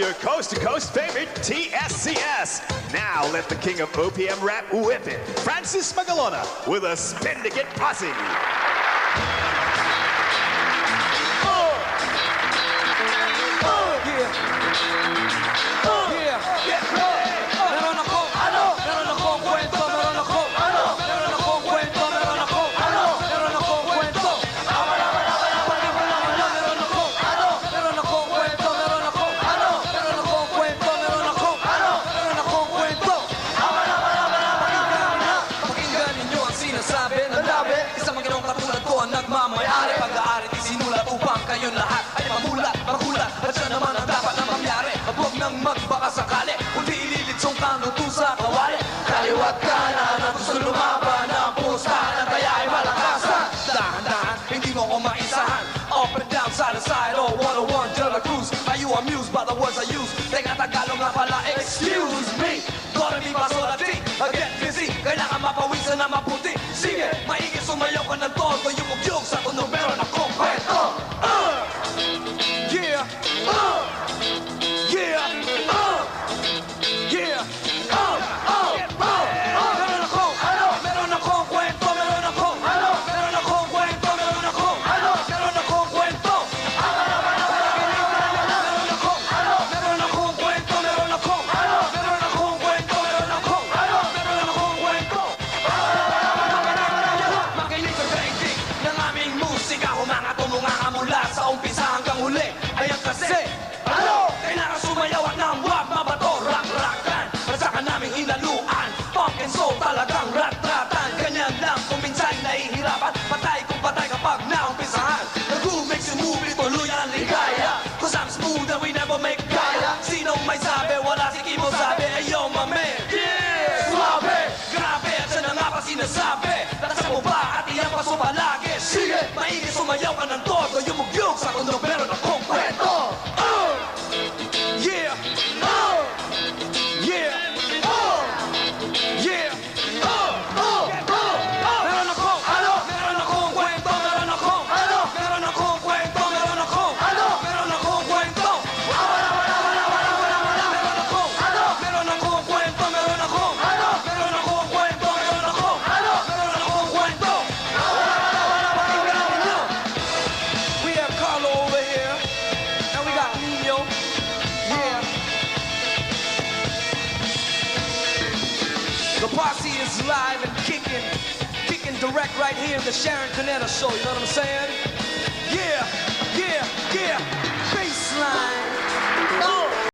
your coast-to-coast favorite, TSCS. Now let the king of OPM rap whip it, Francis Magalona, with a spin to get posse. Nagmamayari pag-aari isinulat upang kayong lahat ay mamulat, magulat at siya naman ang dapat na mangyari. Huwag nang magbaka sakali kundi ililitsong kang luto sa kawali. Kaliwat kanan ang gusto lumaban ang pustahan kaya ay malakasan. Dahan-dahan, hindi mo ko maisahan. Up and down, side to side, oh 101 De La Cruz. Are you amused by the words I use? Teka Tagalog nga pala, excuse me. Gotta be pasolati, get busy. Kailangan mapawisan na maputi. Sige, maigit sumayaw ka ng todo. Yung ugyog sa tunog meron akong kwento. Yeah, yeah, yeah, meron akong kwento, meron akong kwento, meron akong kwento. Meron akong kwento, meron akong kwento. Makinig sa daigdig ng aming musika. Humangat umunga mula sa umpisa hanggang huli. Ayan kasi, kailangan sumayaw at nang wag mabato. Rock-rockan, at saka naming hinaluan. Funk and soul talagang rat-ratan. Ganyan lang kung minsan nahihirapan. Patay kung patay kapag naumpisahan. The groove makes you move, ituloy ang ligaya. Cause I'm smooth and we never make gaya. Sinong may sabi, wala si Kimo sabi. Ayo my man, yeah! Suabe, grabe at siya na nga pa sinasabi. Lakasan mo ba at iyan pa palagi. Sige, maigit sumayaw ka ng todo. Yung mugyog sa tunog meron akong kwento. Yeah, yeah, yeah. Meron akong kwento, meron akong kwento, meron akong kwento. Meron akong kwento, meron akong kwento. We have Carlo over here, and we got Nino. Yeah. The posse is live and kicking direct right here in the Sharon Canetta show. You know what I'm saying? Yeah, yeah, yeah. Baseline.